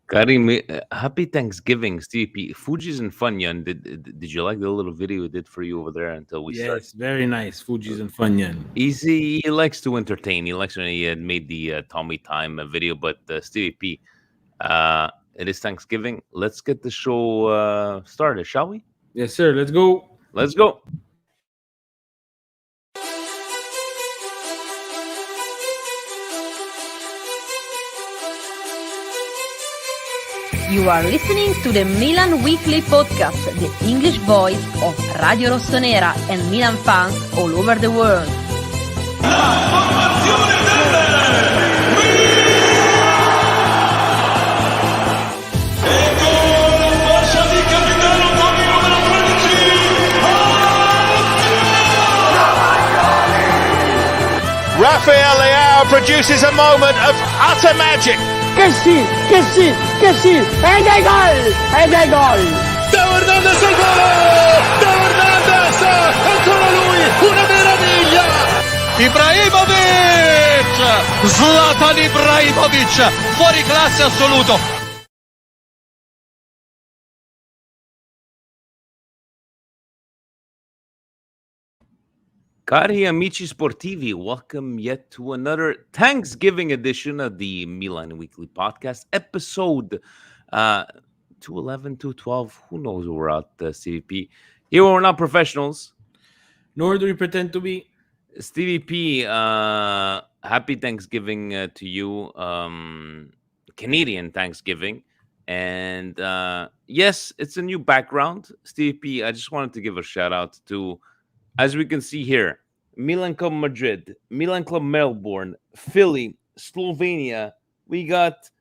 Karim, happy Thanksgiving, Stevie. Fuji's and Funyan. Did you like the little video we did for you over there until we start? Yes, very nice. Fuji's and Funyan. He likes to entertain. He likes when he had made the Tommy Time video. But Stevie P, it is Thanksgiving. Let's get the show started, shall we? Yes, sir. Let's go. Let's go. You are listening to the Milan Weekly Podcast, the English voice of Radio Rossonera and Milan fans all over the world. Rafael Leao produces a moment of utter magic. Che sì, ed è gol! Teo Hernandez al volo! Teo Hernandez, ancora lui, una meraviglia! Ibrahimovic! Zlatan Ibrahimovic, fuori classe assoluto. Cari amici sportivi, welcome yet to another Thanksgiving edition of the Milan Weekly Podcast, episode 211, 212. Who knows where we're at, CVP. Here we're not professionals. Nor do we pretend to be. Stevie P, happy Thanksgiving to you. Canadian Thanksgiving. And yes, it's a new background. Stevie P, I just wanted to give a shout out to, as we can see here, Milan Club Madrid, Milan Club Melbourne, Philly, Slovenia. We got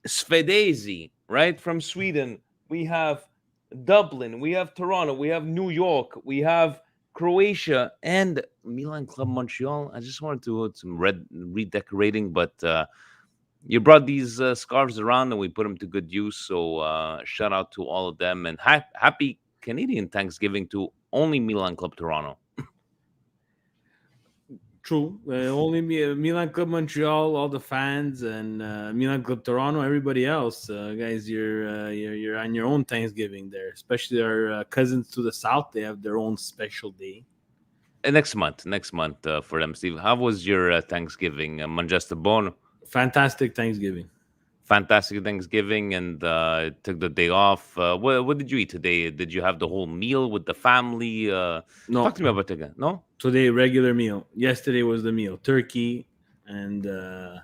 Svedezi, right, from Sweden. We have Dublin. We have Toronto. We have New York. We have Croatia and Milan Club Montreal. I just wanted to some redecorating, but you brought these scarves around and we put them to good use. So shout out to all of them and happy Canadian Thanksgiving to only Milan Club Toronto. True. Only Milan Club Montreal, all the fans, and Milan Club Toronto. Everybody else, guys, you're on your own Thanksgiving there. Especially our cousins to the south, they have their own special day. Next month for them, Steve. How was your Thanksgiving? Mangiaste buono? Fantastic Thanksgiving. Fantastic Thanksgiving, and took the day off. What did you eat today? Did you have the whole meal with the family? No. Talk to me about it. No? Today, regular meal. Yesterday was the meal. Turkey and the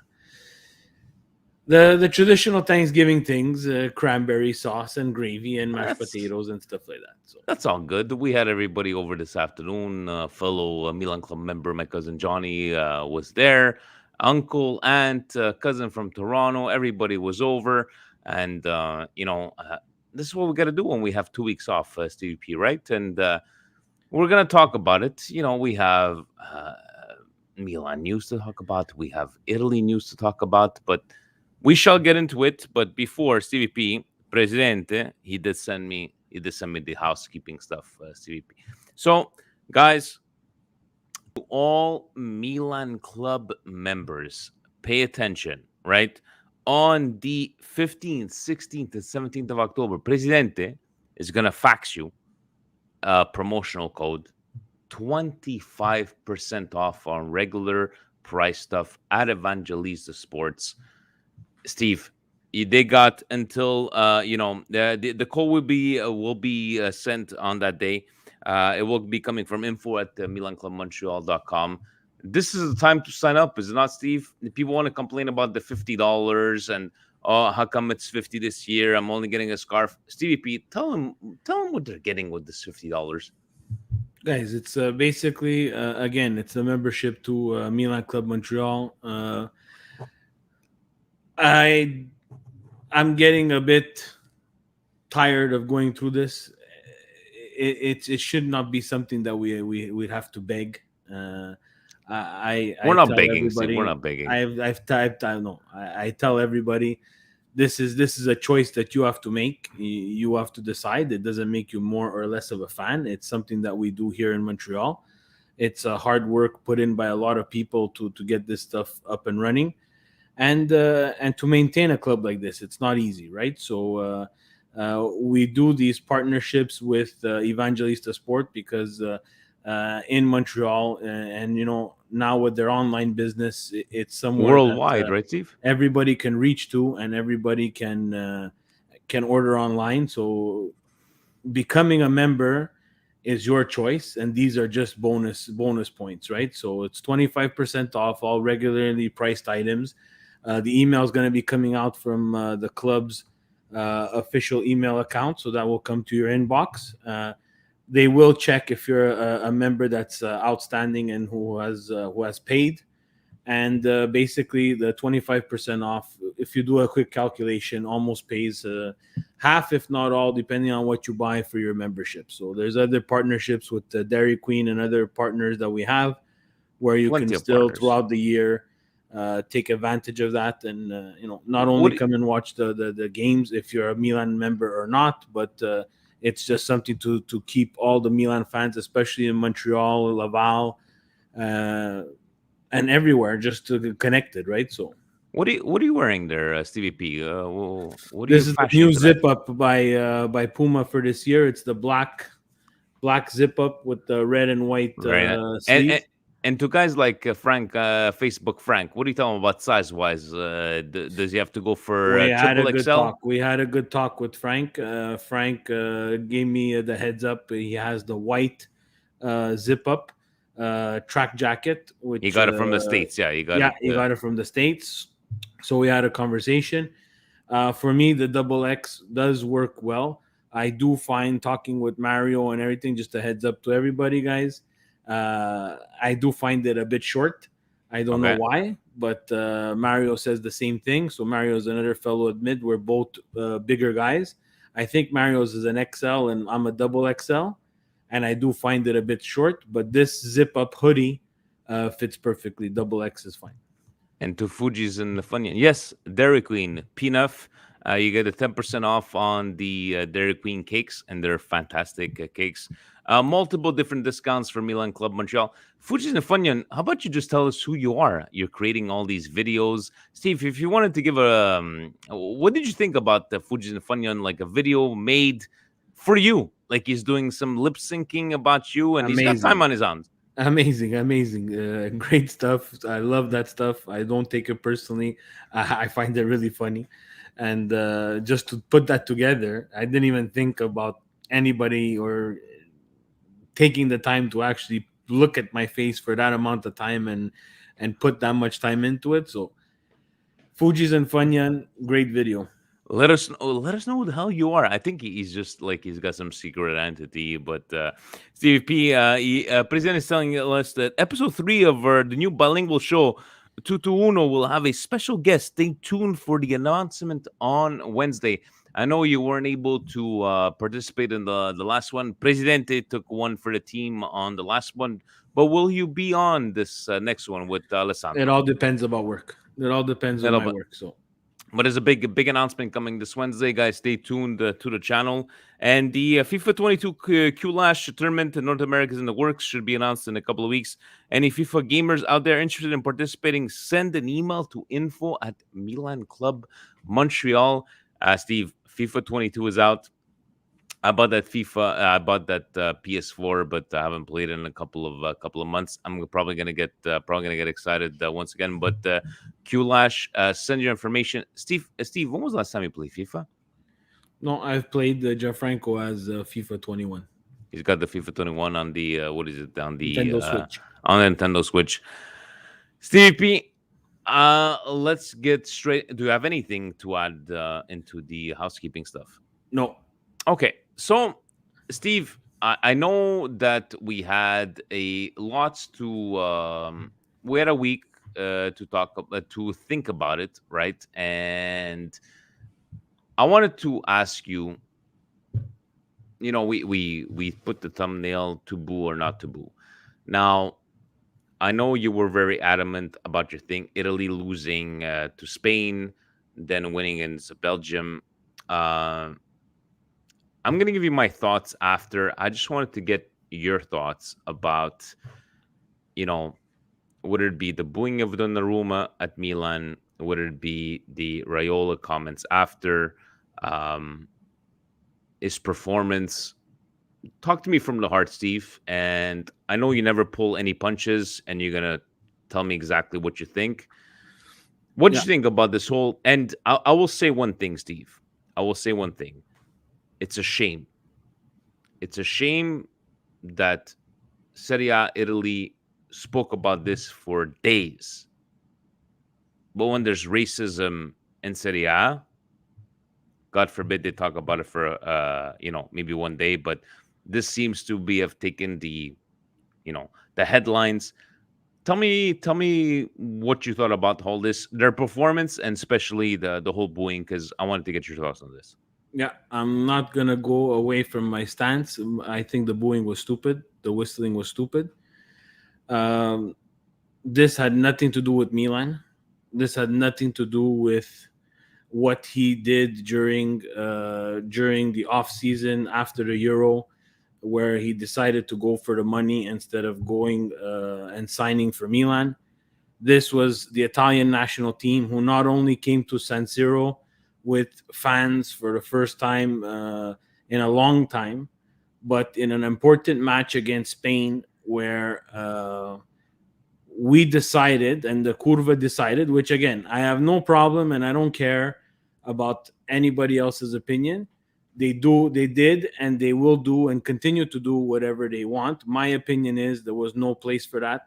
traditional Thanksgiving things, cranberry sauce and gravy and mashed potatoes and stuff like that. So that's all good. We had everybody over this afternoon. Fellow Milan Club member, my cousin Johnny, was there. Uncle, aunt, cousin from Toronto, everybody was over. And, this is what we got to do when we have 2 weeks off, Stevie P, right? And we're going to talk about it. We have Milan news to talk about. We have Italy news to talk about. But we shall get into it. But before, Stevie P, Presidente, he did send me the housekeeping stuff, Stevie P. So, guys, to all Milan Club members, pay attention, right? On the 15th, 16th, and 17th of October, Presidente is going to fax you a promotional code, 25% off on regular price stuff at Evangelista Sports. Steve, they got until, the code will be sent on that day. It will be coming from info at milanclubmontreal.com. This is the time to sign up, is it not, Steve? If people want to complain about the $50 and how come it's $50 this year? I'm only getting a scarf. Stevie P, tell them what they're getting with this $50. Guys, it's basically again, it's the membership to Milan Club Montreal. I'm getting a bit tired of going through this. It should not be something that we'd have to beg. We're not begging, Steve. We're not begging. I tell everybody this is a choice that you have to make. You have to decide. It doesn't make you more or less of a fan. It's something that we do here in Montreal. It's hard work put in by a lot of people to get this stuff up and running. and to maintain a club like this, it's not easy, right? So we do these partnerships with Evangelista Sport because in Montreal, and now with their online business, it's somewhere that Worldwide, right, Steve? everybody can reach to, and everybody can order online. So becoming a member is your choice, and these are just bonus points, right? So it's 25% off all regularly priced items. The email is going to be coming out from the club's official email account, so that will come to your inbox. They will check if you're a member that's outstanding and who has paid. And basically the 25% off, if you do a quick calculation, almost pays half, if not all, depending on what you buy for your membership. So there's other partnerships with Dairy Queen and other partners that we have, where you can Plenty of still partners. throughout the year take advantage of that, and not only What do- come and watch the games if you're a Milan member or not, but it's just something to keep all the Milan fans, especially in Montreal, Laval, uh, and everywhere, just to get connected, right? So what are you wearing there, Stevie P? What are you this is the new fashioning tonight? zip up by Puma for this year. It's the black zip up with the red and white Very nice. And sleeves. and to guys like Frank, Facebook Frank, what do you tell him about size wise? Does he have to go for We had a triple good XL? talk. We had a good talk with Frank. Frank gave me the heads up. He has the white zip up track jacket, He which got it from the States. Yeah, he got yeah, it. he got it from the States. So we had a conversation. For me, the double X does work well. I do find, talking with Mario and everything, just a heads up to everybody, guys. I do find it a bit short. I don't know Okay. why, but Mario says the same thing. So Mario is another fellow admit we're both bigger guys. I think Mario's is an XL and I'm a double XL, and I do find it a bit short. But this zip up hoodie fits perfectly. Double X is fine. And to Fuji's and the Funyun. Yes, Dairy Queen, Peanut. You get a 10% off on the Dairy Queen cakes, and they're fantastic cakes. Multiple different discounts for Milan Club Montreal. Fuji's and Funyun, how about you just tell us who you are? You're creating all these videos. Steve, if you wanted to give what did you think about the Fuji's and Funyun, like a video made for you? Like he's doing some lip syncing about you, and he's got time Amazing. on his hands. Amazing. Great stuff. I love that stuff. I don't take it personally. I find it really funny. And just to put that together, I didn't even think about anybody or taking the time to actually look at my face for that amount of time and put that much time into it. So Fuji's and Funyan, great video. Let us know who the hell you are. I think he's just like he's got some secret identity. But Steve P, President is telling us that episode 3 of the new bilingual show, Tutu Uno, will have a special guest. Stay tuned for the announcement on Wednesday. I know you weren't able to participate in the last one. Presidente took one for the team on the last one. But will you be on this next one with It Alessandro? all depends about work. It all depends on my work. So But there's a big announcement coming this Wednesday, guys. Stay tuned to the channel. And the FIFA 22 Q-Lash tournament in North America is in the works. Should be announced in a couple of weeks. Any FIFA gamers out there interested in participating, send an email to info@Milan Club Montreal. Steve, FIFA 22 is out. I bought that FIFA. I bought that PS4, but I haven't played it in a couple of months. I'm probably gonna get excited once again. But QLash, send your information. Steve, when was the last time you played FIFA? no, I've played Gianfranco as FIFA 21, He's got the FIFA 21 on the what is it Nintendo Switch. on the Nintendo Switch. Steve P, let's get straight. Do you have anything to add into the housekeeping stuff? No, Okay, so Steve, I know that we had a week to think about it, right? And I wanted to ask you, we put the thumbnail to boo or not to boo. Now, I know you were very adamant about your thing, Italy losing to Spain, then winning against Belgium. Uh, I'm gonna give you my thoughts after. I just wanted to get your thoughts about, you know, would it be the booing of Donnarumma at Milan whether it be the Raiola comments after, um, his performance. Talk to me from the heart, Steve. And I know you never pull any punches, and you're gonna tell me exactly what you think. What do Yeah, you think about this whole? And I will say one thing, Steve. I will say one thing. It's a shame. It's a shame that Serie A Italy spoke about this for days. But when there's racism in Serie A, God forbid they talk about it for maybe one day. But this seems to be have taken the headlines. Tell me what you thought about all this, their performance, and especially the whole booing, because I wanted to get your thoughts on this. yeah. I'm not gonna go away from my stance. I think the booing was stupid. The whistling was stupid. Um, this had nothing to do with Milan. This had nothing to do with what he did during the off season after the Euro, where he decided to go for the money instead of going and signing for Milan. This was the Italian national team who not only came to San Siro with fans for the first time in a long time, but in an important match against Spain where we decided and the Curva decided, which again, I have no problem and I don't care about anybody else's opinion. They did, and they will do and continue to do whatever they want. My opinion is there was no place for that.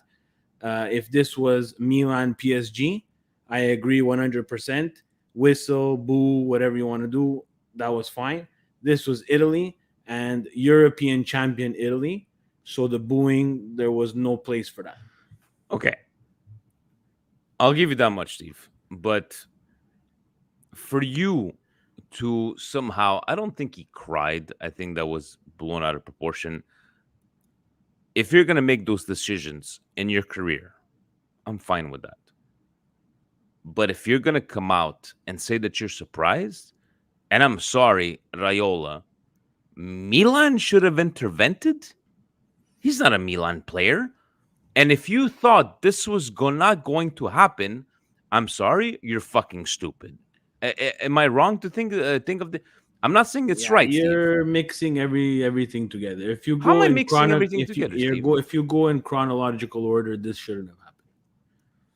If this was Milan PSG, I agree 100%. Whistle, boo, whatever you want to do, that was fine. This was Italy and European champion Italy. So the booing, there was no place for that. Okay, I'll give you that much, Steve. But for you to somehow, I don't think he cried. I think that was blown out of proportion. If you're gonna make those decisions in your career, I'm fine with that. But if you're gonna come out and say that you're surprised, and I'm sorry, Raiola, Milan should have intervened. He's not a Milan player. And if you thought this was not going to happen, I'm sorry, you're fucking stupid. Am I wrong to think of the? I'm not saying it's Yeah, right, Steve. you're mixing everything together. If you How am go I in mixing everything together, Steve? if you go in chronological order, this shouldn't have happened.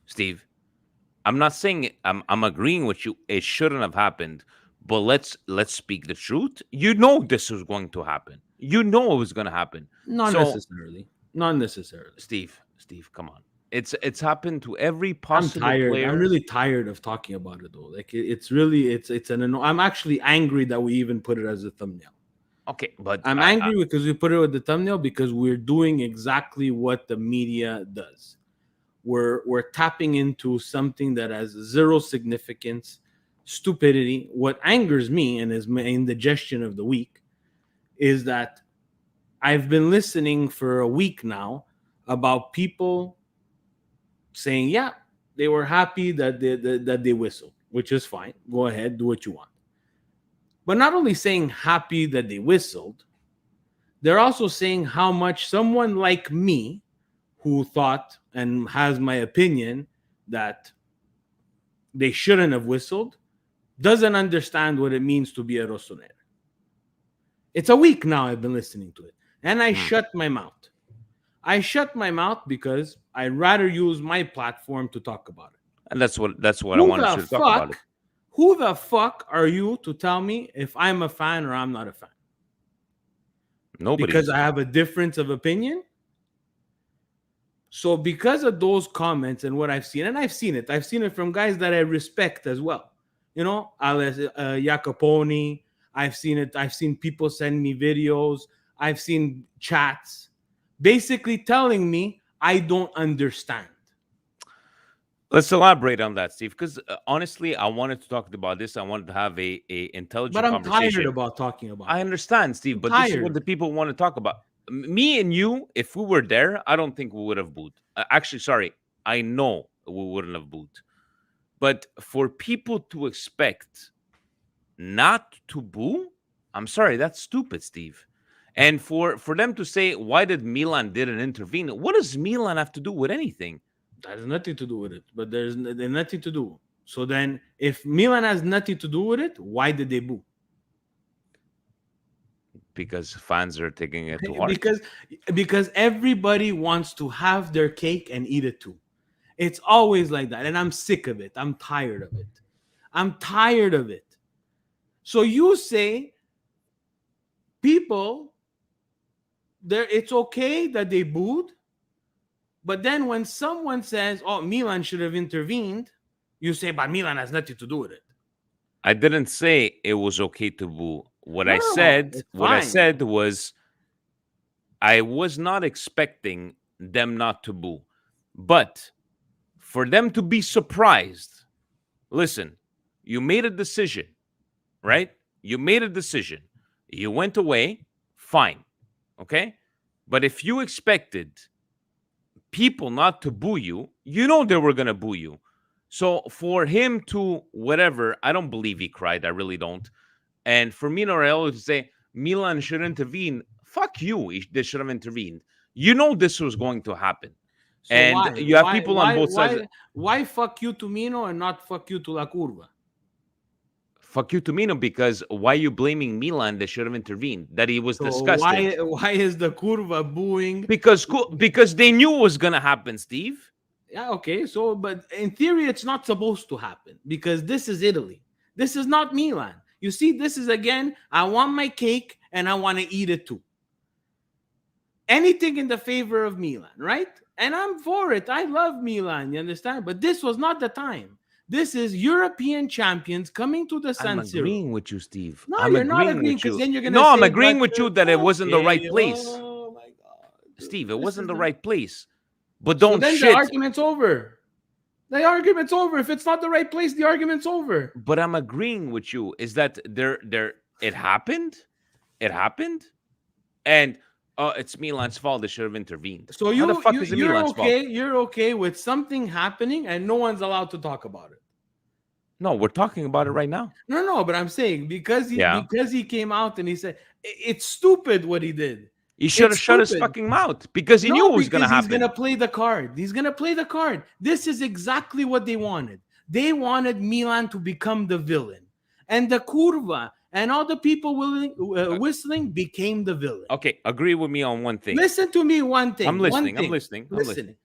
Steve, I'm not saying it, I'm agreeing with you. It shouldn't have happened. But let's speak the truth. You know this was going to happen. You know it was going to happen. Not So, necessarily. Not necessarily. Steve, come on. It's happened to every I'm possible tired. I'm player. really tired of talking about it though. Like it's really it's an I'm actually angry that we even put it as a thumbnail. Okay, but I'm angry because we put it with the thumbnail because we're doing exactly what the media does. We're tapping into something that has zero significance, stupidity. What angers me and is my indigestion of the week is that I've been listening for a week now about people saying, yeah, they were happy that they whistled, which is fine. Go ahead, do what you want. But not only saying happy that they whistled, they're also saying how much someone like me, who thought and has my opinion that they shouldn't have whistled, doesn't understand what it means to be a rossonero. It's a week now I've been listening to it, and I shut my mouth. I shut my mouth because I'd rather use my platform to talk about it. and that's what I wanted you to talk about it. Who the fuck are you to tell me if I'm a fan or I'm not a fan? Nobody. Because I have a difference of opinion. So because of those comments and what I've seen, and I've seen it from guys that I respect as well. You know, Jacoponi. I've seen it. I've seen people send me videos. I've seen chats basically telling me I don't understand. Let's elaborate on that, Steve, because honestly, I wanted to talk about this. I wanted to have a intelligent But I'm conversation. tired about talking about I it. understand, Steve, but this is what the people want to talk about. Me and you, if we were there, I don't think we would have booed. Actually, sorry, I know we wouldn't have booed. But for people to expect not to boo, I'm sorry, that's stupid, Steve. And for them to say, why did Milan didn't intervene? What does Milan have to do with anything? That has nothing to do with it. But there's nothing to do. So then, if Milan has nothing to do with it, why did they boo? Because fans are taking it to heart. Because everybody wants to have their cake and eat it too. It's always like that, and I'm sick of it. I'm tired of it. I'm tired of it. So you say, people, it's okay that they booed, but then when someone says, "Oh, Milan should have intervened," you say, "But Milan has nothing to do with it." I didn't say it was okay to boo. What No, I said, it's what I fine. said was, I was not expecting them not to boo, but for them to be surprised. Listen, you made a decision, right? You made a decision. You went away, fine, okay? But if you expected people not to boo you, you know they were gonna boo you. So for him to whatever, I don't believe he cried. I really don't. And for Mino Raiola to say Milan should intervene, fuck you. They should have intervened. You know this was going to happen. So And why? you have people on both sides. Why fuck you to Mino and not fuck you to La Curva? Fuck you to Mino, because why are you blaming Milan? They should have intervened. That he was So disgusted. why is the Curva booing? Because they knew it was gonna happen, Steve. Yeah, okay. So, but in theory, it's not supposed to happen because this is Italy. This is not Milan. You see, this is again, I want my cake and I want to eat it too. Anything in the favor of Milan, right? And I'm for it. I love Milan, you understand? But this was not the time. This is European champions coming to the San Siro. I'm agreeing with you, Steve. No, I'm you're not agreeing agreeing with you. because then you're gonna. No, I'm say, agreeing but, with you that it wasn't the right okay, place. Oh my god, Steve, it This wasn't is the the- right place. But So don't then shit. the argument's over. The argument's over. If it's not the right place, the argument's over. But I'm agreeing with you. Is that it happened? It happened, and it's Milan's fault. They should have intervened. So How the fuck is it you're Milan's okay. fault? You're okay with something happening and no one's allowed to talk about it. No, we're talking about it right now. No. But I'm saying because Yeah. he came out and he said it's stupid what he did. He should have It's shut his stupid. fucking mouth because he knew it was going to because happen. He's gonna play the card. He's gonna play the card. This is exactly what they wanted. They wanted Milan to become the villain, and the Curva and all the people whistling became the villain. Okay, agree with me on one thing. Listen to me, one thing. I'm listening. One I'm thing. listening. I'm listening.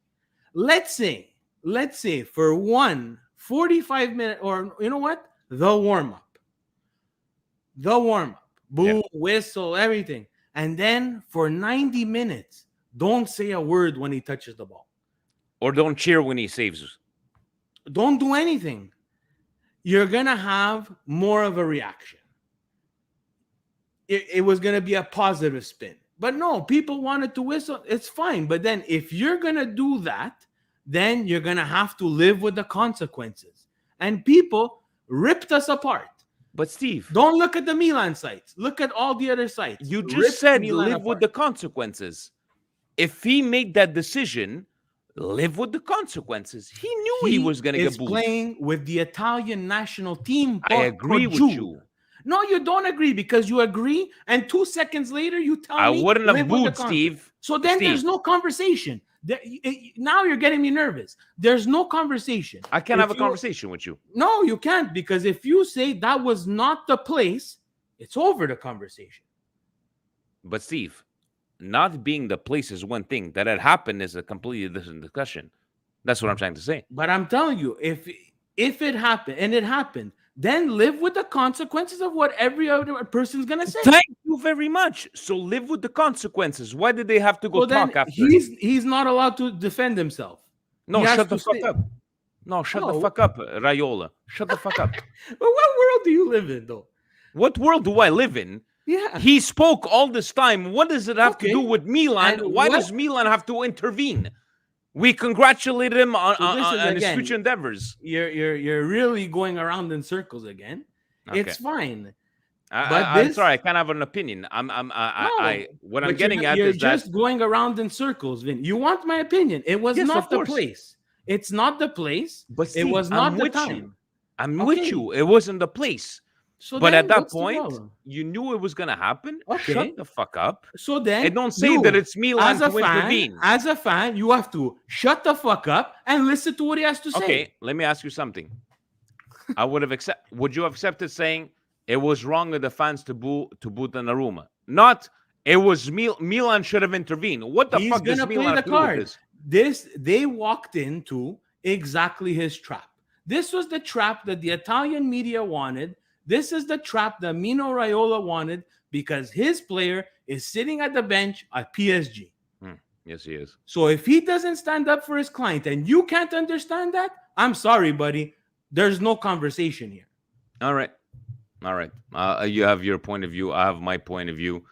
Let's say for 45-minute, or you know what? The warm-up. Boo, Yeah. whistle, everything. And then for 90 minutes, don't say a word when he touches the ball. Or don't cheer when he saves. Don't do anything. You're going to have more of a reaction. It was going to be a positive spin. But no, people wanted to whistle. It's fine. But then if you're going to do that, then you're going to have to live with the consequences. And people ripped us apart. But Steve, Don't look at the Milan sites. Look at all the other sites. you Ripped just said Milan live with apart. the consequences. If he made that decision, live with the consequences. He knew he was going to get is booed. playing with the Italian national team. I agree with you. No, you don't agree because you agree, and 2 seconds later you tell I me wouldn't have live with the booed, con-. Steve. So then there's Steve. no conversation. Now you're getting me nervous. There's no conversation. I can't If have a you- conversation with you. No, you can't, because if you say that was not the place, it's over the conversation. But Steve, not being the place is one thing. That it happened is a completely different discussion. That's what I'm trying to say. But I'm telling you, if it happened and it happened, then live with the consequences of what every other person's gonna say. Thank you very much. So live with the consequences. Why did they have to go So then talk after? he's not allowed to defend himself. No, he has shut the to fuck stay- up. No, shut the No. fuck up, Raiola. Shut the fuck up. But what world do you live in, though? What world do I live in? Yeah. He spoke all this time. What does it have to Okay. do with Milan? And Why what- does Milan have to intervene? We congratulated him on, So this is, on his again, future endeavors. You're really going around in circles again. Okay. It's fine. I'm this- sorry, I can't have an opinion. What No, I'm but getting you're, at you're is just that going around in circles, Vin. You want my opinion? It was Yes, not of the course. place. It's not the place. But It Steve, was I'm not the with you. time. I'm Okay. with you. It wasn't the place. So But then at that what's the point, problem? you knew it was gonna happen. Okay. Shut the fuck up. So then, And don't say you, that it's Milan as a to intervene. As a fan, you have to shut the fuck up and listen to what he has to say. Okay, let me ask you something. I would have accept. Would you have accepted saying it was wrong of the fans to boo Donnarumma? Not it was Milan should have intervened. What the He's fuck does gonna play Milan the have to do with card. this? They walked into exactly his trap. This was the trap that the Italian media wanted. This is the trap that Mino Raiola wanted because his player is sitting at the bench at PSG. Yes, he is. So if he doesn't stand up for his client and you can't understand that, I'm sorry, buddy. There's no conversation here. All right. You have your point of view. I have my point of view.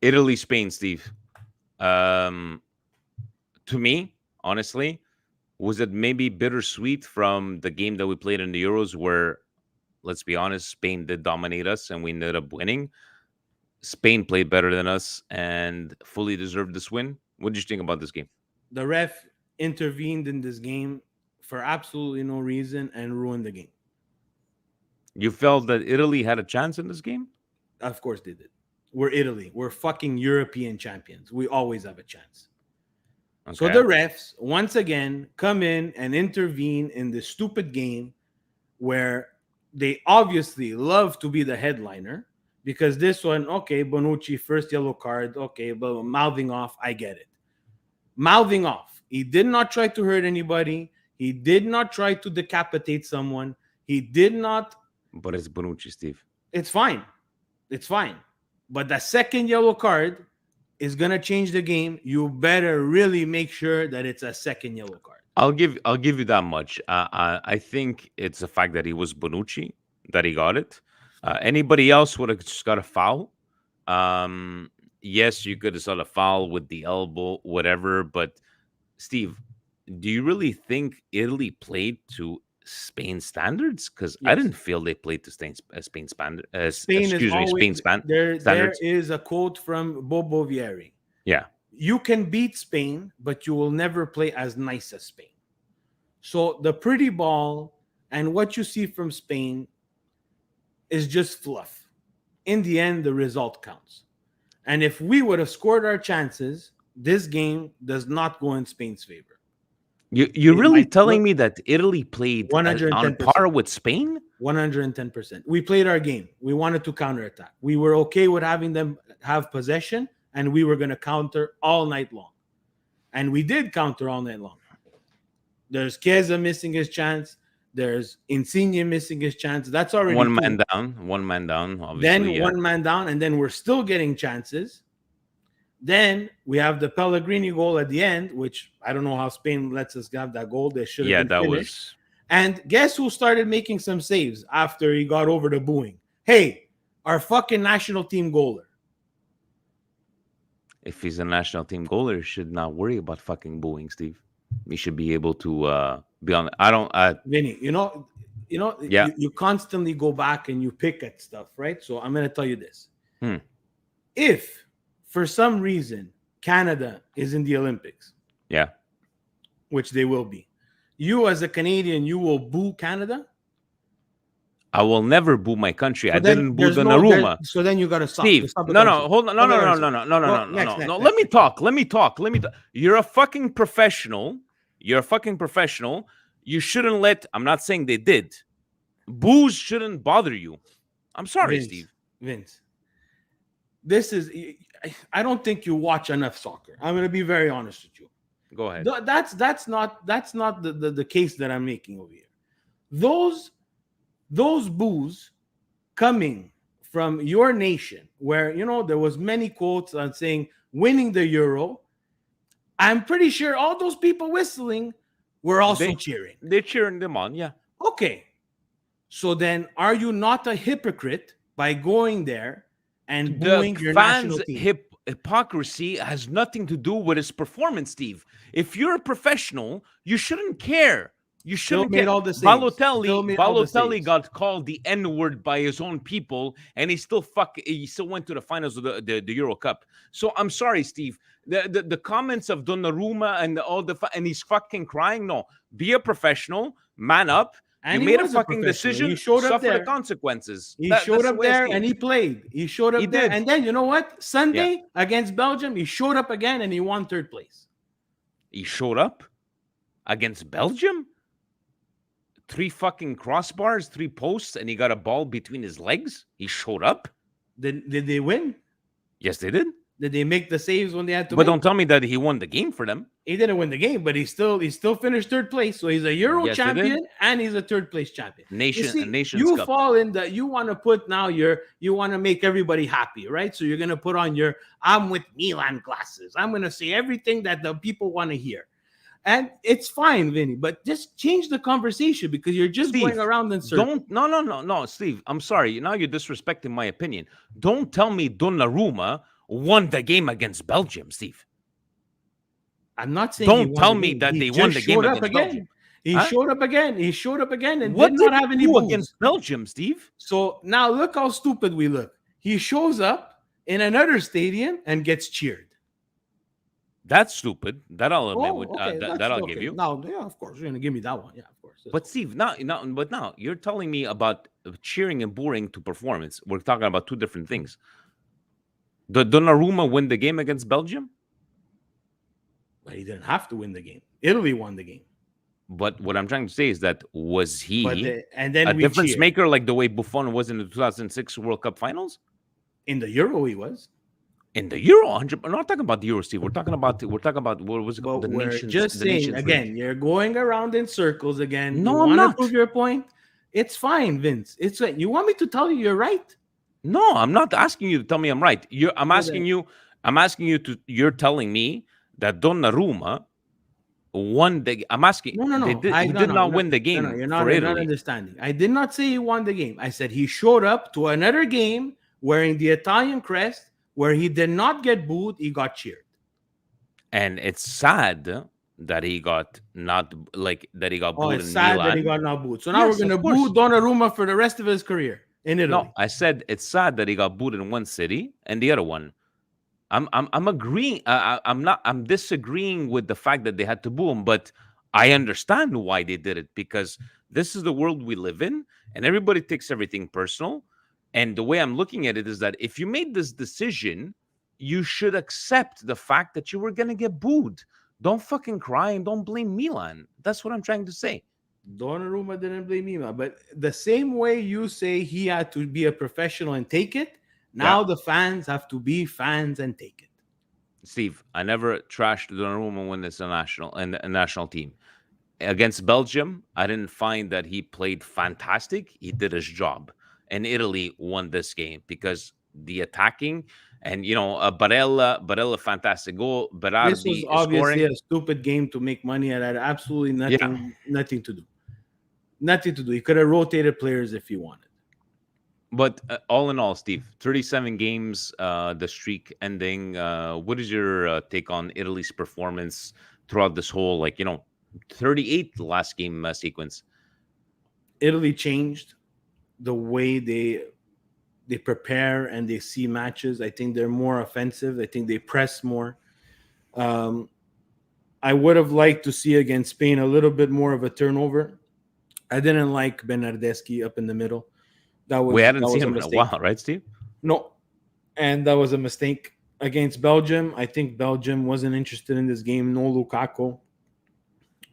Italy, Spain, Steve. To me, honestly, was it maybe bittersweet from the game that we played in the Euros where, let's be honest, Spain did dominate us and we ended up winning. Spain played better than us and fully deserved this win. What did you think about this game? The ref intervened in this game for absolutely no reason and ruined the game. You felt that Italy had a chance in this game? Of course they did. We're Italy. We're fucking European champions. We always have a chance. Okay. So the refs, once again, come in and intervene in this stupid game where they obviously love to be the headliner because this one, okay, Bonucci, first yellow card, okay, but mouthing off, I get it. Mouthing off. He did not try to hurt anybody. He did not try to decapitate someone. He did not. But it's Bonucci, Steve. It's fine. It's fine. But the second yellow card is going to change the game. You better really make sure that it's a second yellow card. I'll give you that much. I think it's the fact that he was Bonucci that he got it. Anybody else would have just got a foul. Yes, you could have saw a foul with the elbow, whatever. But Steve, do you really think Italy played to Spain standards? Because yes. I didn't feel they played to Spain standards. There is a quote from Bobo Vieri. Yeah. You can beat Spain, but you will never play as nice as Spain. So the pretty ball and what you see from Spain is just fluff. In the end, the result counts. And if we would have scored our chances, this game does not go in Spain's favor. You're really telling me that Italy played on par with Spain? 110%. We played our game. We wanted to counterattack. We were okay with having them have possession, and we were going to counter all night long. And we did counter all night long. There's Chiesa missing his chance. There's Insigne missing his chance. That's already one man down, obviously. Then one man down, and then we're still getting chances. Then we have the Pellegrini goal at the end, which I don't know how Spain lets us have that goal. They should have been finished. And guess who started making some saves after he got over the booing? Hey, our fucking national team goaler. If he's a national team goaler, he should not worry about fucking booing, Steve. He should be able to be on. Vinny, you constantly go back and you pick at stuff, right? So I'm going to tell you this. If for some reason Canada is in the Olympics, yeah, which they will be, you as a Canadian, you will boo Canada? I will never boo my country. I didn't boo Donnarumma. So then you got to stop. Steve, no, hold on. No. Let me talk. You're a fucking professional. You shouldn't let, I'm not saying they did. Boos shouldn't bother you. I'm sorry, Steve. Vince, I don't think you watch enough soccer. I'm going to be very honest with you. Go ahead. That's not the case that I'm making over here. Those boos coming from your nation, where there was many quotes on saying winning the Euro. I'm pretty sure all those people whistling were also cheering. They're cheering them on, yeah. Okay. So then, are you not a hypocrite by going there and booing your national team? Hypocrisy has nothing to do with his performance, Steve. If you're a professional, you shouldn't care. You shouldn't care. Balotelli got called the N-word by his own people, and he still went to the finals of the Euro Cup. So I'm sorry, Steve. The comments of Donnarumma and he's fucking crying. No, be a professional, man up. And you made a fucking decision. Suffer the consequences. He showed up there and he played. He showed up there. And then, you know what? Sunday against Belgium, he showed up again and he won third place. He showed up against Belgium? 3 fucking crossbars, 3 posts, and he got a ball between his legs. He showed up. Did they win? Yes, they did. Did they make the saves when they had to? But make? don't tell me that he won the game for them. He didn't win the game, but he still finished third place. So he's a Euro Yes, they did. champion and he's a third place champion. Nations You Cup. fall in that you want to put now you want to make everybody happy, right? So you're gonna put on your I'm with Milan glasses. I'm gonna say everything that the people want to hear. And it's fine, Vinny, but just change the conversation because you're just Steve, going around in circles. No, Steve. I'm sorry. Now you're disrespecting my opinion. Don't tell me Donnarumma won the game against Belgium, Steve. I'm not saying Don't tell me that they won the game against Belgium. He showed up again. He showed up again and What did not have any do moves against Belgium, Steve? So now look how stupid we look. He shows up in another stadium and gets cheered. That's stupid. That I'll admit. That I'll give you. Now, yeah, of course, you're gonna give me that one. Yeah, of course. But Steve, now you're telling me about cheering and booing to performance. We're talking about two different things. Did Donnarumma win the game against Belgium? But he didn't have to win the game. Italy won the game. But what I'm trying to say is that was he and then a difference cheered. maker like the way Buffon was in the 2006 World Cup Finals? In the Euro, he was. In the Euro, 100. We're not talking about the Euro, Steve. We're talking about what was it called? But The we're nations. just the saying Nations again. League. You're going around in circles again. No, you I'm wanna not. Prove your point. It's fine, Vince. It's right. You want me to tell you you're right? No, I'm not asking you to tell me I'm right. I'm asking you to. You're telling me that Donnarumma won the. I'm asking. No. He did not win the game you're for you're not Italy. understanding. I did not say he won the game. I said he showed up to another game wearing the Italian crest where he did not get booed. He got cheered. And it's sad that he got not like that he got booed it's in sad Milan. that he got not booed. So now Yes, we're going to of course. boo Donnarumma for the rest of his career in Italy. No, I said it's sad that he got booed in one city and the other one. I'm agreeing. I'm disagreeing with the fact that they had to boo him, but I understand why they did it because this is the world we live in, and everybody takes everything personal. And the way I'm looking at it is that if you made this decision, you should accept the fact that you were gonna get booed. Don't fucking cry and don't blame Milan. That's what I'm trying to say. Donnarumma didn't blame Mima, but the same way you say he had to be a professional and take it, now the fans have to be fans and take it. Steve, I never trashed Donnarumma when it's a national team. Against Belgium, I didn't find that he played fantastic. He did his job. And Italy won this game because the attacking and Barella fantastic goal. Berardi This was obviously scoring. a stupid game to make money and had absolutely nothing to do. Nothing to do. He could have rotated players if he wanted. But all in all, Steve, 37 games, the streak ending. What is your take on Italy's performance throughout this whole 38 last game sequence? Italy changed the way they prepare and they see matches. I think they're more offensive. I think they press more. I would have liked to see against Spain a little bit more of a turnover. I didn't like Bernardeschi up in the middle. We hadn't seen him in a while, right, Steve? No, and that was a mistake. Against Belgium, I think Belgium wasn't interested in this game. No Lukaku.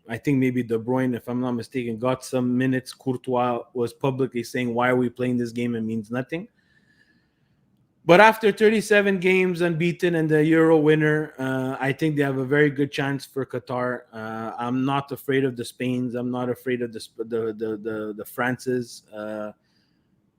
I think maybe De Bruyne, if I'm not mistaken, got some minutes. Courtois was publicly saying, why are we playing this game? It means nothing. But after 37 games unbeaten and the Euro winner, I think they have a very good chance for Qatar. I'm not afraid of the Spains. I'm not afraid of the Frances.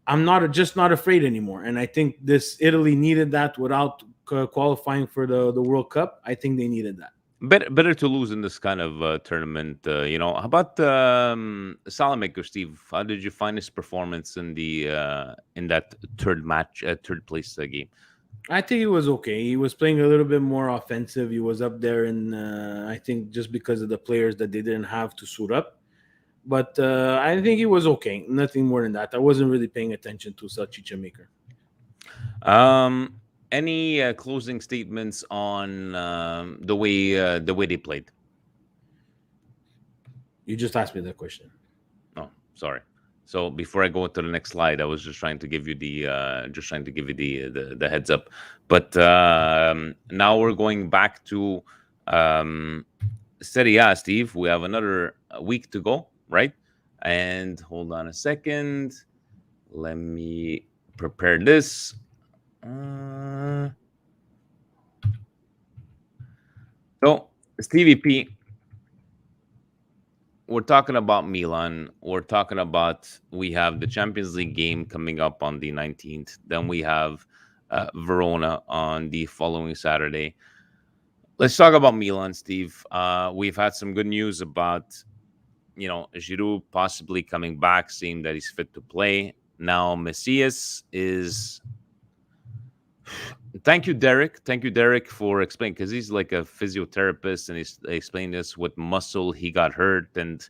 I'm not afraid anymore. And I think this Italy needed that without qualifying for the World Cup. I think they needed that. Better to lose in this kind of tournament. How about Salamaker, Steve? How did you find his performance in that third place game? I think he was okay. He was playing a little bit more offensive. He was up there, and I think just because of the players that they didn't have to suit up. But I think he was okay. Nothing more than that. I wasn't really paying attention to Salchicha Maker. Any closing statements on the way they played? You just asked me that question. Oh, sorry. So before I go to the next slide, I was just trying to give you the heads up. But now we're going back to Serie A, Steve. We have another week to go, right? And hold on a second. Let me prepare this. Uh, so, Stevie P, we're talking about Milan. We're talking about we have the Champions League game coming up on the 19th. Then we have Verona on the following Saturday. Let's talk about Milan, Steve. We've had some good news about Giroud possibly coming back, seeing that he's fit to play. Now Messias is. Thank you, Derek. Thank you, Derek, for explaining, because he's like a physiotherapist and he's explained this what muscle he got hurt. And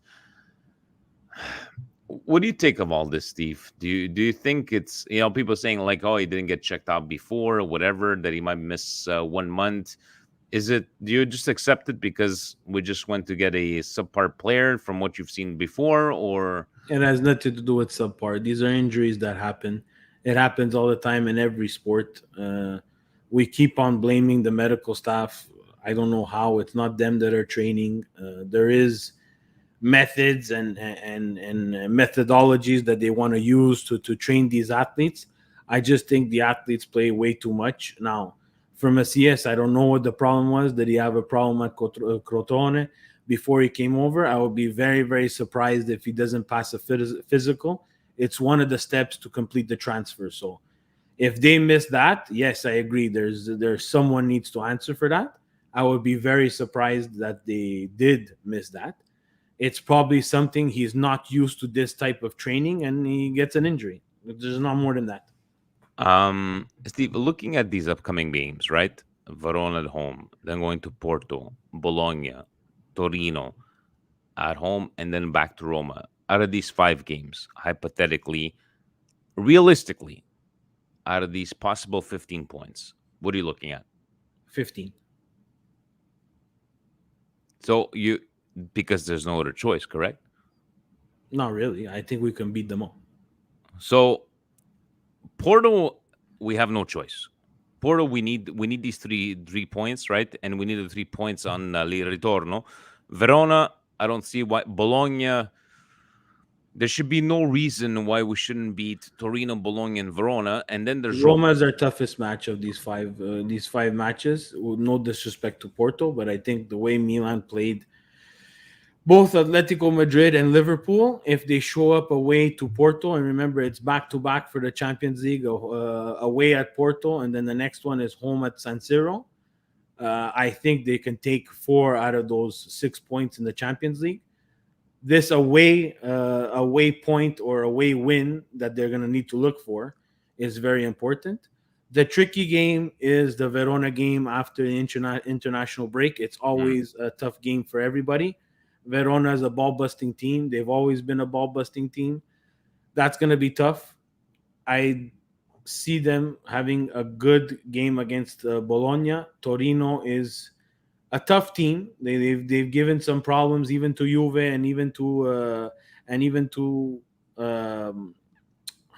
what do you take of all this, Steve? Do you think it's people saying like, oh, he didn't get checked out before or whatever, that he might miss 1 month? Is it, do you just accept it because we just went to get a subpar player from what you've seen before, or It has nothing to do with subpar. These are injuries that happen. It happens all the time in every sport. We keep on blaming the medical staff. I don't know how. It's not them that are training. There is methods and methodologies that they want to use to train these athletes. I just think the athletes play way too much now. For Macias, I don't know what the problem was. Did he have a problem at Crotone before he came over? I would be very, very surprised if he doesn't pass a physical. It's one of the steps to complete the transfer. So if they miss that, yes, I agree. There's someone needs to answer for that. I would be very surprised that they did miss that. It's probably something he's not used to, this type of training, and he gets an injury. There's not more than that. Steve, looking at these upcoming games, right? Verona at home, then going to Porto, Bologna, Torino at home, and then back to Roma. Out of these 5 games, hypothetically, realistically, out of these possible 15 points, what are you looking at? 15. So because there's no other choice, correct? Not really. I think we can beat them all. So Porto, we have no choice. Porto, we need these three points, right? And we need the 3 points on Ritorno. Verona, I don't see why. Bologna, there should be no reason why we shouldn't beat Torino, Bologna, and Verona. And then there's Roma is our toughest match of these five matches. No disrespect to Porto, but I think the way Milan played both Atletico Madrid and Liverpool, if they show up away to Porto, and remember it's back-to-back for the Champions League, away at Porto, and then the next one is home at San Siro, I think they can take 4 out of those 6 points in the Champions League. This away point or away win that they're going to need to look for is very important. The tricky game is the Verona game after the international break. It's always a tough game for everybody. Verona is a ball-busting team. They've always been a ball-busting team. That's going to be tough. I see them having a good game against Bologna. Torino is a tough team. They've given some problems even to Juve and even to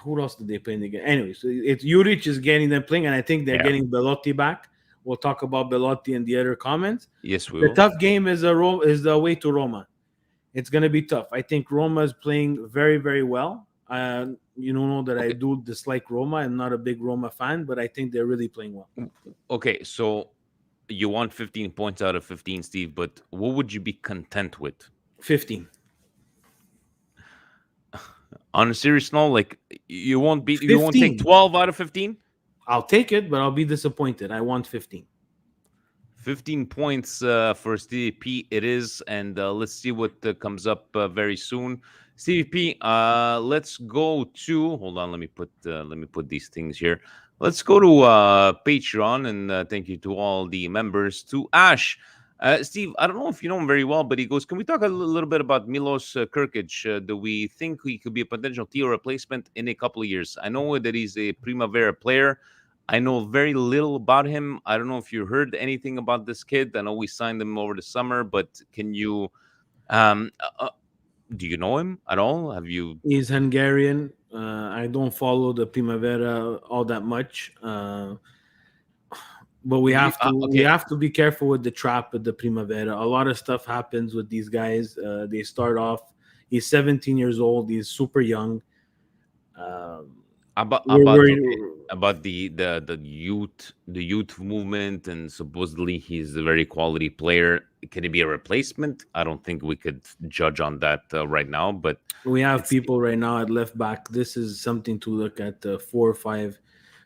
who else did they play in the game? Anyway, so it's Juric is getting them playing, and I think they're getting Belotti back. We'll talk about Belotti in the other comments. Yes, we will. The tough game is the way to Roma. It's going to be tough. I think Roma is playing very, very well. You know that I do dislike Roma. I'm not a big Roma fan, but I think they're really playing well. Okay, so you want 15 points out of 15, Steve, but what would you be content with? 15. On a serious note, like you won't take 12 out of 15? I'll take it, but I'll be disappointed. I want 15. 15 points for Stevie P it is, and let's see what comes up very soon. Stevie P, let's go to, hold on, let me put these things here. Let's go to Patreon, and thank you to all the members. To Ash, Steve, I don't know if you know him very well, but he goes, can we talk a little bit about Milos Krkic? Do we think he could be a potential Tio replacement in a couple of years? I know that he's a Primavera player. I know very little about him. I don't know if you heard anything about this kid. I know we signed him over the summer, but can you, do you know him at all? Have you? He's Hungarian. I don't follow the Primavera all that much, but we have to be careful with the trap at the Primavera. A lot of stuff happens with these guys. They start off He's 17 years old. He's super young. Um, About we're, about okay, we're about the youth movement, and supposedly he's a very quality player. Can he be a replacement? I don't think we could judge on that right now, but we have it's people right now at left back. This is something to look at. 4 or 5.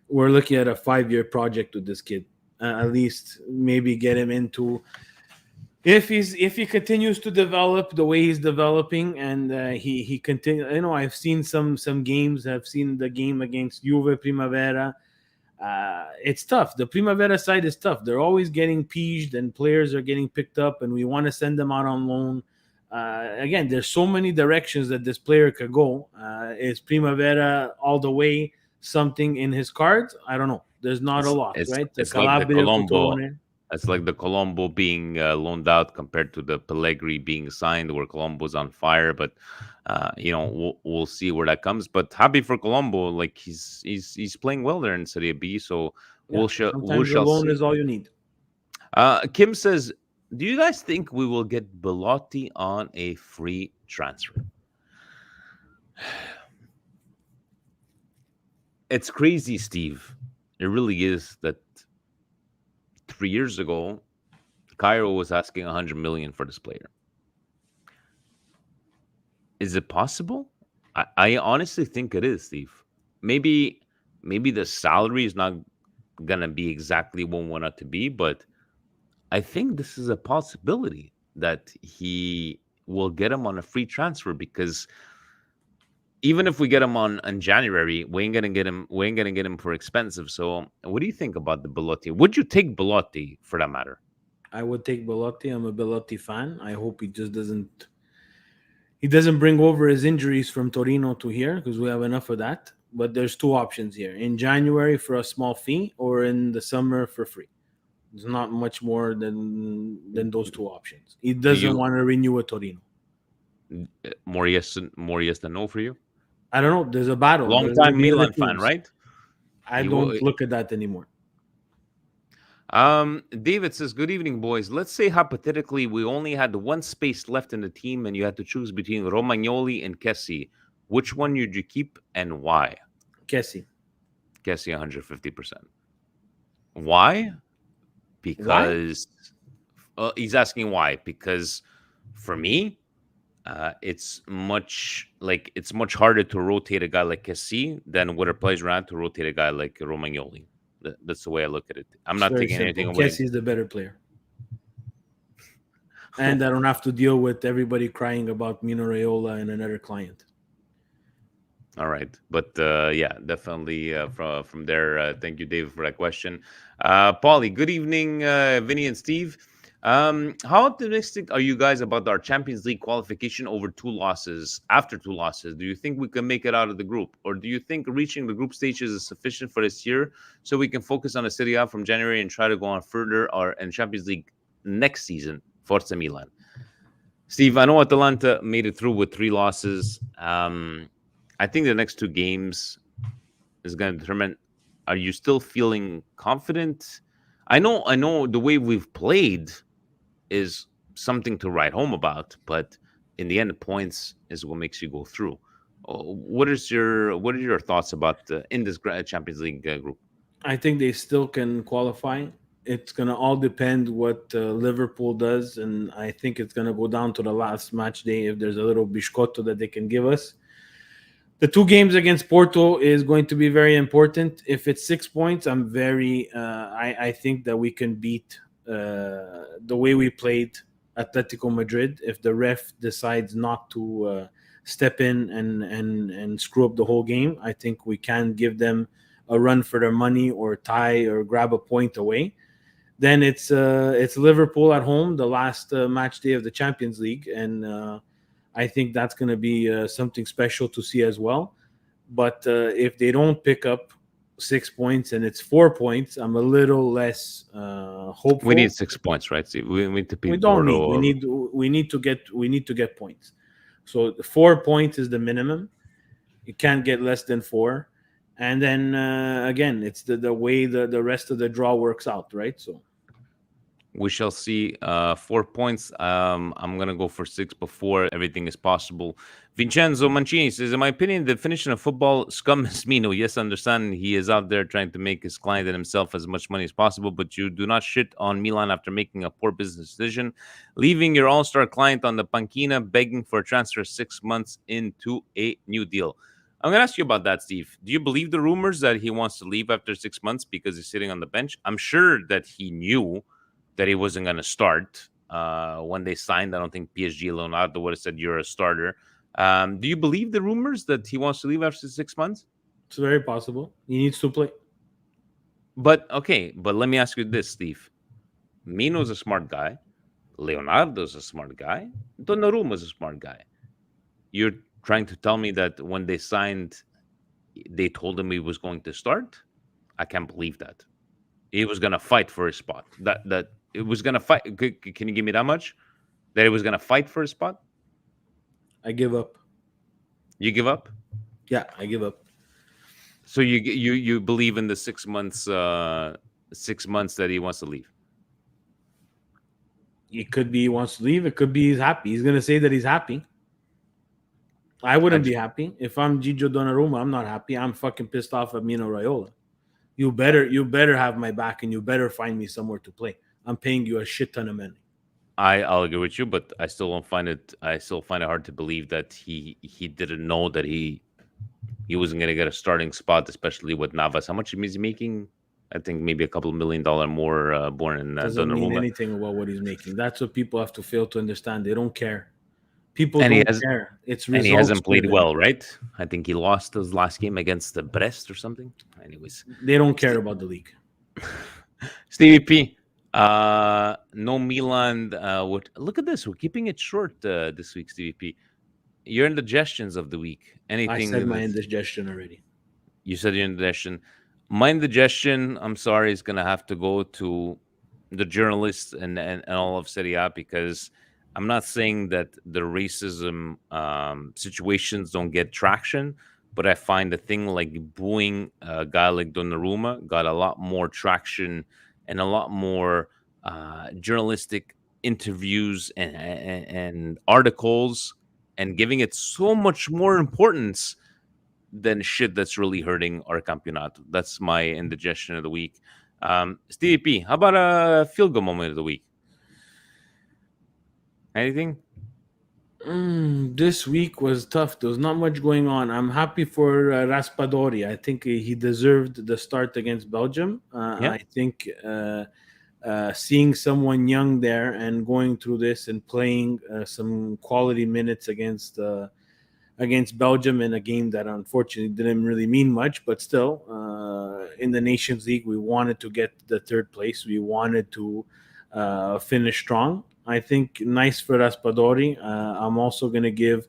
We're looking at a 5-year project with this kid. At least maybe get him into, if he continues to develop the way he's developing, and he continue. I've seen some games. I've seen the game against Juve Primavera. It's tough. The Primavera side is tough. They're always getting pieged, and players are getting picked up, and we want to send them out on loan. Again, there's so many directions that this player could go. Is Primavera all the way something in his cards? I don't know. There's not a it's lot, it's right? The it's like the Calabria Colombo. Cotrone. It's like the Colombo being loaned out compared to the Pellegrini being signed, where Colombo's on fire. But we'll see where that comes. But happy for Colombo, like he's playing well there in Serie B. So Yeah, we sometimes a shall loan see. is all you need. Kim says, "Do you guys think we will get Belotti on a free transfer?" It's crazy, Steve. It really is that 3 years ago, Cairo was asking 100 million for this player. Is it possible? I honestly think it is, Steve. Maybe the salary is not gonna be exactly what we want it to be, but I think this is a possibility that he will get him on a free transfer, because even if we get him on January, we ain't gonna get him. We ain't gonna get him for expensive. So, what do you think about the Belotti? Would you take Belotti for that matter? I would take Belotti. I'm a Belotti fan. I hope he doesn't bring over his injuries from Torino to here, because we have enough of that. But there's two options here: in January for a small fee, or in the summer for free. There's not much more than those two options. He Do doesn't you want to renew with Torino. more yes than no for you? I don't know. There's a battle. Long There's going to time be other Milan fan, teams. right? I You will. don't look at that anymore. David says, "Good evening, boys. Let's say hypothetically we only had one space left in the team, and you had to choose between Romagnoli and Kessie. Which one would you keep and why?" Kessie. Kessie, 150%. Why? Why? Because he's asking why. Because for me, it's much harder to rotate a guy like Kessie than what it plays around to rotate a guy like Romagnoli. That's the way I look at it. I'm It's not very taking simple. anything away. Kessie is the better player. And I don't have to deal with everybody crying about Mino Raiola and another client. All right, but yeah, definitely from there. Thank you, David, for that question. Paulie, good evening, Vinny and Steve. How optimistic are you guys about our Champions League qualification after 2 losses? Do you think we can make it out of the group, or do you think reaching the group stages is sufficient for this year, so we can focus on the Serie A from January and try to go on further or in Champions League next season? Forza Milan. Steve, I know Atalanta made it through with 3 losses. I think the next 2 games is going to determine. Are you still feeling confident? I know the way we've played is something to write home about, but in the end, points is what makes you go through. What are your thoughts about in this Champions League group? I think they still can qualify. It's going to all depend what Liverpool does, and I think it's going to go down to the last match day if there's a little biscotto that they can give us. The 2 games against Porto is going to be very important. If it's 6 points, I think that we can beat the way we played Atletico Madrid. If the ref decides not to step in and screw up the whole game, I think we can give them a run for their money, or tie, or grab a point away. Then it's Liverpool at home, the last match day of the Champions League, and I think that's going to be something special to see as well. But if they don't pick up 6 points and it's 4 points, I'm a little less hopeful. We need 6 points, right? See, we need to beat We don't need. Porto. We need to get points. So 4 points is the minimum. You can't get less than 4. And then again, it's the way the rest of the draw works out, right? So We shall see. 4 points. I'm gonna go for six before everything is possible. Vincenzo Mancini says, in my opinion, the definition of football scum is Mino. Yes, understand he is out there trying to make his client and himself as much money as possible, but you do not shit on Milan after making a poor business decision, leaving your all-star client on the panchina, begging for a transfer 6 months into a new deal. I'm gonna ask you about that, Steve. Do you believe the rumors that he wants to leave after 6 months because he's sitting on the bench? I'm sure that he knew that he wasn't going to start when they signed. I don't think PSG Leonardo would have said you're a starter. Do you believe the rumors that he wants to leave after 6 months? It's very possible. He needs to play. But okay, but let me ask you this, Steve. Mino's a smart guy. Leonardo's a smart guy. Donnarumma's a smart guy. You're trying to tell me that when they signed, they told him he was going to start? I can't believe that. He was going to fight for his spot. That it was going to fight. Can you give me that much? That he was going to fight for his spot? I give up. You give up? Yeah, I give up. So you believe in the 6 months 6 months that he wants to leave? It could be he wants to leave. It could be he's happy. He's gonna say that he's happy. I wouldn't be happy if I'm Gigio Donnarumma. I'm not happy. I'm fucking pissed off at Mino Raiola. You better have my back and you better find me somewhere to play. I'm paying you a shit ton of money. I'll agree with you, but I still don't find it. I still find it hard to believe that he didn't know that he wasn't going to get a starting spot, especially with Navas. How much is he making? I think maybe a couple $1 million more born in Doesn't mean Donnarumma. anything about what he's making. That's what people have to fail to understand. They don't care. People And he don't care. It's And he results hasn't played driven. well, right? I think he lost his last game against the Brest or something. Anyways, They don't care about the league. Stevie P. No Milan. Look at this. We're keeping it short this week, Stevie P. Your indigestions of the week. Anything? I said my indigestion already. You said your indigestion. My indigestion, I'm sorry, is gonna have to go to the journalists and all of Serie A, because I'm not saying that the racism situations don't get traction, but I find a thing like booing a guy like Donnarumma got a lot more traction and a lot more journalistic interviews and articles, and giving it so much more importance than shit that's really hurting our campeonato. That's my indigestion of the week. Stevie P, how about a field goal moment of the week? Anything? This week was tough. There was not much going on. I'm happy for Raspadori. I think he deserved the start against Belgium. Yeah. I think seeing someone young there and going through this and playing some quality minutes against Belgium in a game that unfortunately didn't really mean much, but still, in the Nations League, we wanted to get the third place. We wanted to finish strong. I think nice for Raspadori. I'm also going to give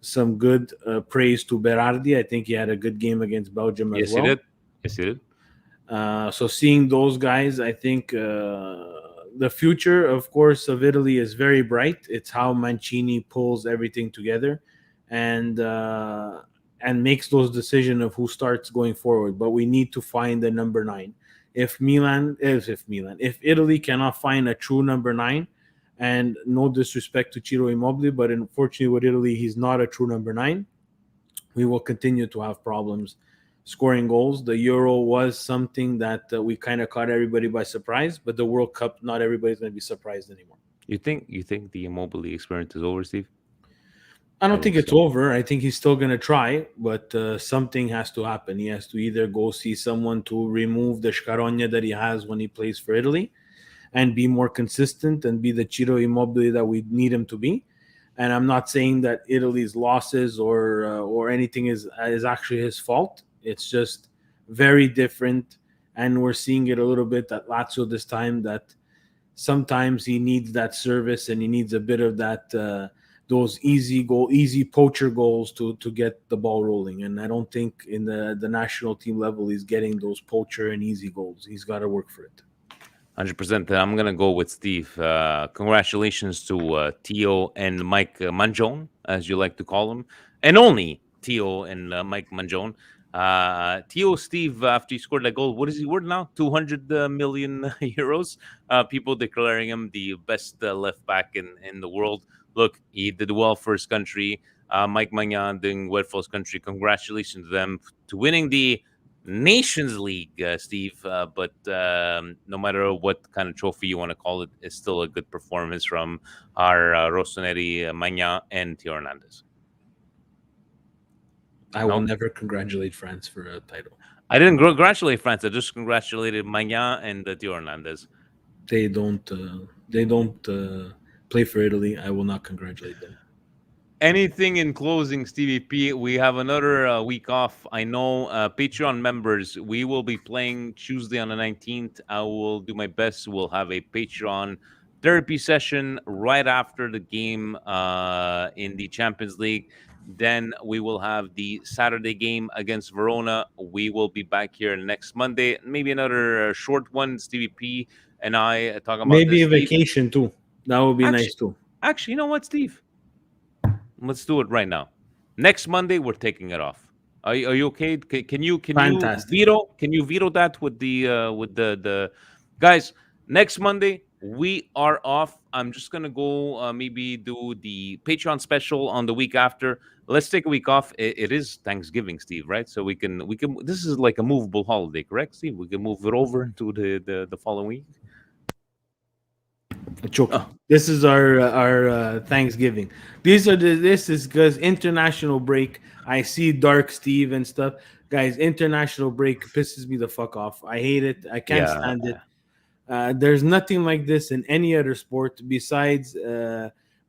some good praise to Berardi. I think he had a good game against Belgium as well. Yes, he did. So seeing those guys, I think the future, of course, of Italy is very bright. It's how Mancini pulls everything together and makes those decisions of who starts going forward. But we need to find the number 9. If Italy cannot find a true number 9, and no disrespect to Ciro Immobile, but unfortunately with Italy, he's not a true number 9, we will continue to have problems scoring goals. The Euro was something that we kind of caught everybody by surprise, but the World Cup, not everybody's going to be surprised anymore. You think the Immobile experience is over, Steve? I don't think it's over. I think he's still going to try, but something has to happen. He has to either go see someone to remove the Scarogna that he has when he plays for Italy and be more consistent and be the Ciro Immobile that we need him to be. And I'm not saying that Italy's losses or anything is actually his fault. It's just very different, and we're seeing it a little bit at Lazio this time, that sometimes he needs that service and he needs a bit of that those easy poacher goals to get the ball rolling. And I don't think in the national team level he's getting those poacher and easy goals. He's got to work for it. 100%. I'm going to go with Steve. Congratulations to Theo and Mike Mangione, as you like to call them, and only Theo and Mike Mangione. Theo Steve, after he scored that goal, what is he worth now? 200 million euros. People declaring him the best left back in the world. Look, he did well for his country. Mike Magnan doing well for his country. Congratulations to them to winning the Nations League, Steve. But no matter what kind of trophy you want to call it, it's still a good performance from our Rossoneri, Magnan, and Theo Hernandez. I will No, never congratulate France for a title. I didn't congratulate France. I just congratulated Magnan and Theo Hernandez. They don't. They don't play for Italy. I will not congratulate them. Anything in closing, Stevie P? We have another week off. I know Patreon members, we will be playing Tuesday on the 19th. I will do my best. We'll have a Patreon therapy session right after the game in the Champions League. Then we will have the Saturday game against Verona. We will be back here next Monday. Maybe another short one. Stevie P and I talking about Maybe this. a vacation too. That would be Actually, nice too. actually, you know what, Steve? Let's do it right now. Next Monday, we're taking it off. Are you okay? Fantastic. Can you veto that with the guys? Next Monday we are off. I'm just gonna go maybe do the Patreon special on the week after. Let's take a week off. It is Thanksgiving, Steve, right? So we can. This is like a movable holiday, correct, Steve? We can move it over to the following week. Choke. Oh, This is our Thanksgiving. This is because international break. I see Dark Steve and stuff. Guys, international break pisses me the fuck off. I hate it. I can't yeah. stand it. There's nothing like this in any other sport besides,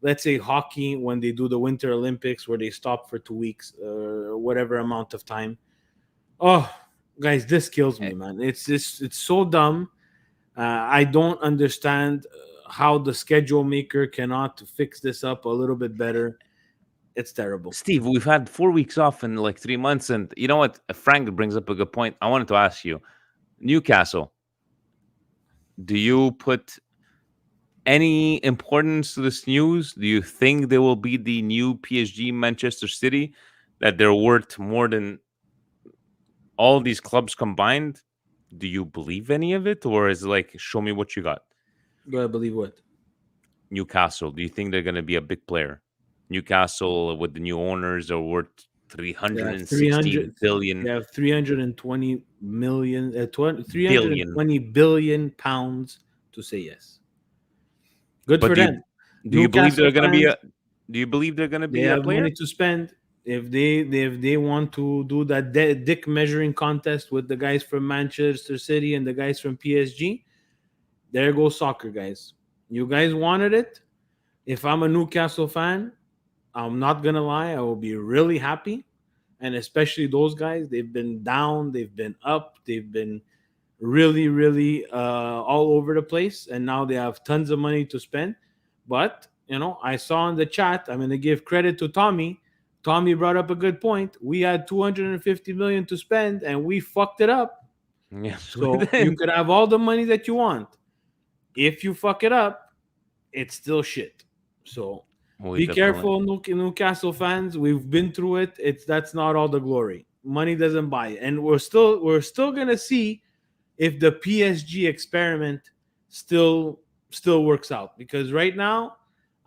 let's say, hockey when they do the Winter Olympics where they stop for 2 weeks or whatever amount of time. Oh, guys, this kills me, man. It's so dumb. I don't understand how the schedule maker cannot fix this up a little bit better. It's terrible. Steve, we've had 4 weeks off in like 3 months, and you know what? Frank brings up a good point. I wanted to ask you, Newcastle. Do you put any importance to this news? Do you think they will be the new PSG Manchester City, that they're worth more than all these clubs combined? Do you believe any of it, or is it like show me what you got? Do I believe what? Newcastle. Do you think they're going to be a big player? Newcastle with the new owners are worth They have 316 They billion have 320 million, 320 billion. billion pounds to say yes. Good But for them. do you believe Newcastle they're going to be fans, a do you believe they're going to they be a have player? money to spend. If they want to do that dick measuring contest with the guys from Manchester City and the guys from PSG, there goes soccer, guys. You guys wanted it. If I'm a Newcastle fan, I'm not gonna lie, I will be really happy. And especially those guys, they've been down, they've been up, they've been really, really all over the place, and now they have tons of money to spend. But I saw in the chat, I'm gonna give credit to Tommy. Tommy brought up a good point. We had 250 million to spend, and we fucked it up. Yes, we So you did. could have all the money that you want. If you fuck it up, it's still shit. So We be definitely. careful, Newcastle fans. We've been through it. That's not all the glory. Money doesn't buy it, and we're still gonna see if the PSG experiment still works out. Because right now,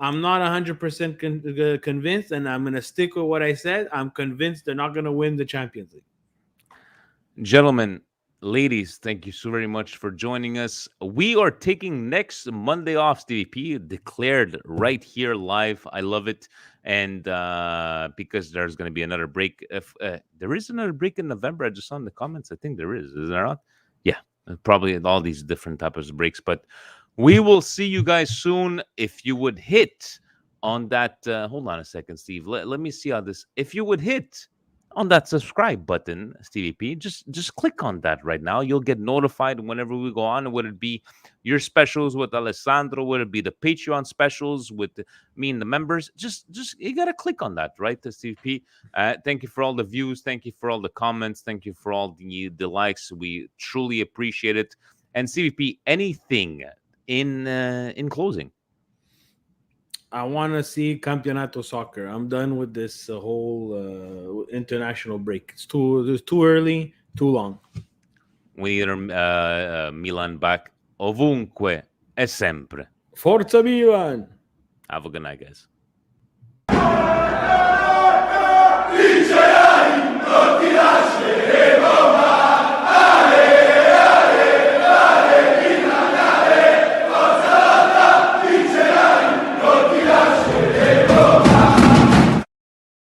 I'm not 100% convinced, and I'm gonna stick with what I said. I'm convinced they're not gonna win the Champions League. Gentlemen, ladies, thank you so very much for joining us. We are taking next Monday off, DVP, declared right here live. I love it. And because there's going to be another break. If there is another break in November, I just saw in the comments. I think there is there not? Yeah, probably all these different types of breaks. But we will see you guys soon. If you would hit on that, hold on a second, Steve. Let me see how this. If you would hit on that subscribe button, Stevie P. Just click on that right now. You'll get notified whenever we go on. Would it be your specials with Alessandro? Would it be the Patreon specials with me and the members? Just you gotta click on that, right, Stevie P. Thank you for all the views. Thank you for all the comments. Thank you for all the likes. We truly appreciate it. And Stevie P, anything in closing? I want to see Campionato soccer. I'm done with this whole international break. It's too early, too long. We are Milan back ovunque e sempre. Forza Milan! Have a good night, guys.